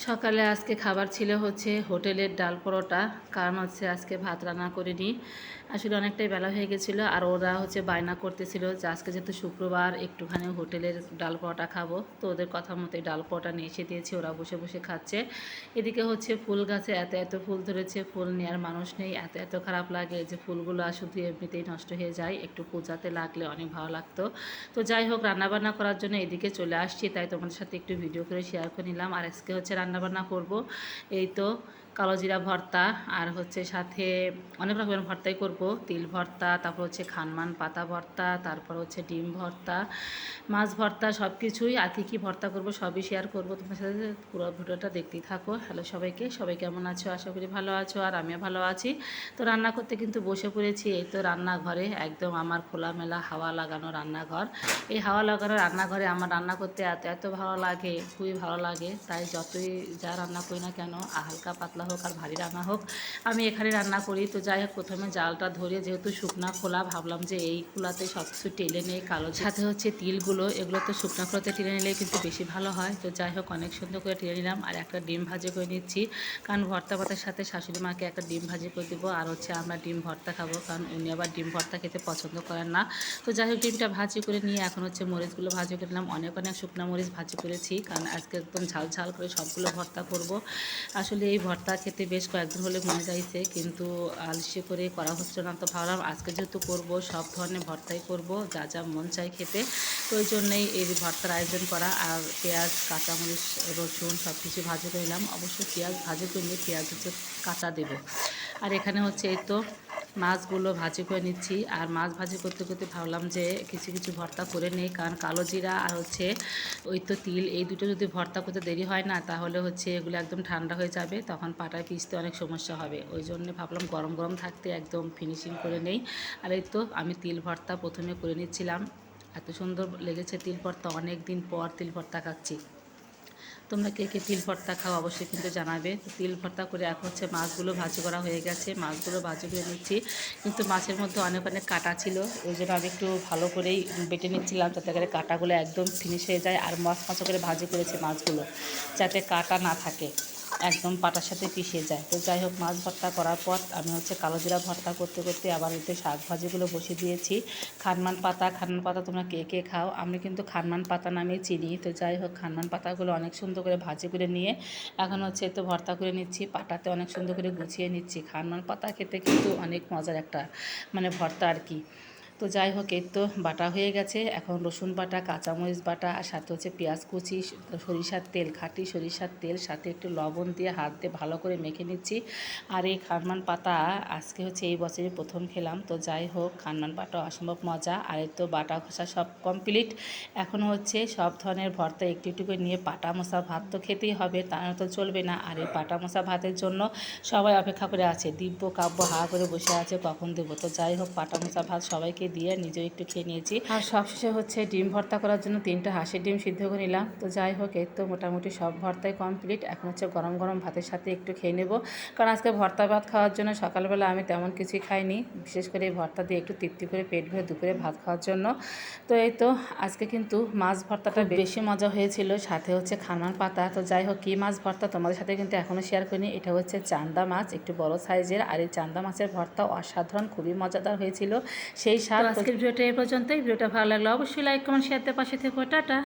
সকালে আজকে খাবার ছিল হচ্ছে হোটেলের ডাল পরোটা। কারণ হচ্ছে আজকে ভাত রান্না করিনি। আসলে অনেকটাই বেলা হয়ে গেছিলো, আর ওরা হচ্ছে বায়না করতেছিল যে আজকে যেহেতু শুক্রবার একটুখানি হোটেলের ডাল পরোটা খাবো। তো ওদের কথা মতোই ডাল পরোটা নিয়ে এসে দিয়েছি, ওরা বসে বসে খাচ্ছে। এদিকে হচ্ছে ফুল গাছে এত এত ফুল ধরেছে, ফুল নেওয়ার মানুষ নেই। এত এত খারাপ লাগে যে ফুলগুলো শুধু এমনিতেই নষ্ট হয়ে যায়, একটু পূজাতে লাগলে অনেক ভালো লাগতো। তো যাই হোক, রান্নাবান্না করার জন্য এদিকে চলে আসছি, তাই তোমাদের সাথে একটু ভিডিও করে শেয়ার করে নিলাম। আর আজকে হচ্ছে রান্নাবান্না করব, এই তো কালো জিরা ভর্তা, আর হচ্ছে সাথে অনেক রকমের ভর্তাই করব। তিল ভর্তা, তারপর হচ্ছে খানমান পাতা ভর্তা, তারপর হচ্ছে ডিম ভর্তা, মাছ ভর্তা, সব কিছুই। আর কী কী ভর্তা করব সবই শেয়ার করব তোমার সাথে, পুরো ভিডিওটা দেখতেই থাকো। হ্যালো সবাইকে, সবাই কেমন আছো? আশা করি ভালো আছো, আর আমিও ভালো আছি। তো রান্না করতে কিন্তু বসে পড়েছি। এই তো রান্নাঘরে, একদম আমার খোলামেলা হাওয়া লাগানো রান্নাঘর। এই হাওয়া লাগানো রান্নাঘরে আমার রান্না করতে এত এত ভালো লাগে, খুবই ভালো লাগে। তাই যতই যা রান্না করি না কেন, হালকা পাতলা হোক আর ভারী রান্না হোক, আমি এখানে রান্না করি। তো যাই হোক, প্রথমে জালটা ধরে, যেহেতু শুকনা খোলা, ভাবলাম যে এই খোলাতে সব কিছু টেলে নিয়ে, কালো সাথে হচ্ছে তিলগুলো, এগুলো তো শুকনা খোলাতে টেলে নিলে কিন্তু বেশি ভালো হয়। তো যাই হোক, অনেক সুন্দর করে টেলে নিলাম। আর একটা ডিম ভাজি করে নিচ্ছি, কারণ ভর্তা ভাতের সাথে শাশুড়ি মাকে একটা ডিম ভাজি করে দেবো। আর হচ্ছে আমরা ডিম ভর্তা খাবো, কারণ উনি আবার ডিম ভর্তা খেতে পছন্দ করেন না। তো যাই হোক, ডিমটা ভাজি করে নিয়ে এখন হচ্ছে মরিচগুলো ভাজি করে নিলাম। অনেক অনেক শুকনো মরিচ ভাজি করেছি, কারণ আজকে একদম ঝাল ঝাল করে সবগুলো ভর্তা করব। আসলে এই ভর্তা খেতে বেশ কয়েকদিন হলে মনে চাইছে, কিন্তু আলসে করে করা হচ্ছে না। তো ভাবলাম আজকে যেহেতু করব, সব ধরনের ভর্তাই করব, যা যা মন চাই খেতে। তো ওই জন্যই এই ভর্তার আয়োজন করা। আর পেঁয়াজ, কাঁচামরিচ, রসুন সব কিছু ভাজি করে নিলাম। অবশ্যই পেঁয়াজ ভাজি করে নিয়ে পেঁয়াজ হচ্ছে কাঁচা দেবো। আর এখানে হচ্ছে এই তো মাছগুলো ভাজি করে নিচ্ছি। আর মাছ ভাজি করতে করতে ভাবলাম যে কিছু কিছু ভর্তা করে নেই, কারণ কালো জিরা আর হচ্ছে ওই তো তিল, এই দুটো যদি ভর্তা করতে দেরি হয় না, তাহলে হচ্ছে এগুলো একদম ঠান্ডা হয়ে যাবে, তখন পাটায় পিষতে অনেক সমস্যা হবে। ওই জন্য ভাবলাম গরম গরম থাকতে একদম ফিনিশিং করে নেই। আর এই তো আমি তিল ভর্তা প্রথমে করে নিচ্ছিলাম। এত সুন্দর লেগেছে তিল ভর্তা, অনেক দিন পর তিল ভর্তা খাচ্ছি। তোমরা কে কে তিল ভর্তা খাও অবশ্যই কিন্তু জানাবে। তো তিল ভর্তা করে এখন হচ্ছে মাছগুলো ভাজি করা হয়ে গেছে, মাছগুলো ভাজি করে নিচ্ছি। কিন্তু মাছের মধ্যে অনেক অনেক কাঁটা ছিল, ওই জন্য আমি একটু ভালো করেই বেটে নিচ্ছিলাম, যাতে করে কাঁটাগুলো একদম ফিনিশ হয়ে যায়। আর মচমচ করে ভাজি করেছি মাছগুলো, যাতে কাঁটা না থাকে, একদম পাটার সাথে পিষে যায়। তো যাই হোক, মাছ ভর্তা করার পর আমি হচ্ছে কালো জিরা ভর্তা করতে করতে আবার এতে শাক ভাজিগুলো বসিয়ে দিয়েছি। খানমান পাতা তোমরা কে কে খাও? আমি কিন্তু খানমান পাতা নামেই চিনি। তো যাই হোক, খানমান পাতাগুলো অনেক সুন্দর করে ভাজি করে নিয়ে এখন হচ্ছে তো ভর্তা করে নিচ্ছি, পাটাতে অনেক সুন্দর করে গুছিয়ে নিচ্ছি। খানমান পাতা খেতে কিন্তু অনেক মজার একটা ভর্তা আর কি। তো যাই হোক, এই তো বাটা হয়ে গেছে। এখন রসুন বাটা, কাঁচামরিচ বাটা, আর সাথে হচ্ছে পেঁয়াজ কুচি, সরিষার তেল, খাঁটি সরিষার তেল, সাথে একটু লবণ দিয়ে হাত দিয়ে ভালো করে মেখে নিচ্ছি। আর এই খানমান পাতা আজকে হচ্ছে এই বছরে প্রথম খেলাম। তো যাই হোক, খানমান পাতা অসম্ভব মজা। আর এই তো বাটা ঘষা সব কমপ্লিট। এখন হচ্ছে সব ধরনের ভর্তা একটু একটু করে নিয়ে পাটা মশা ভাত তো খেতেই হবে, তা তো চলবে না। আর এই পাটা মশা ভাতের জন্য সবাই অপেক্ষা করে আছে, দিব্য কাব্য হা করে বসে আছে কখন দেবো। তো যাই হোক, পাটা মশা ভাত সবাইকে দিয়ে নিজেও একটু খেয়ে নিয়েছি। আর সবশেষে হচ্ছে ডিম ভর্তা করার জন্য 3টা হাঁসের ডিম সিদ্ধ করে নিলাম। তো যাই হোক, এই তো মোটামুটি সব ভর্তাই কমপ্লিট। এখন হচ্ছে গরম গরম ভাতের সাথে একটু খেয়ে নেব, কারণ আজকে ভর্তা ভাত খাওয়ার জন্য সকালবেলা আমি তেমন কিছুই খাইনি, বিশেষ করে এই ভর্তা দিয়ে একটু তৃপ্তি করে পেট ভরে দুপুরে ভাত খাওয়ার জন্য। তো এই তো আজকে কিন্তু মাছ ভর্তাটা বেশি মজা হয়েছিল, সাথে হচ্ছে খানমান পাতা। তো যাই হোক, কী মাছ ভর্তা তোমাদের সাথে কিন্তু এখনও শেয়ার করিনি। এটা হচ্ছে চান্দা মাছ, একটু বড় সাইজের। আর এই চান্দা মাছের ভর্তা অসাধারণ, খুবই মজাদার হয়েছিল। সেই স্বাদ। আজকের ভিডিওটা এই পর্যন্তই। ভিডিওটা ভালো লাগলে অবশ্যই লাইক কমেন্ট শেয়ার দিয়ে পাশে থেকো। টাটা।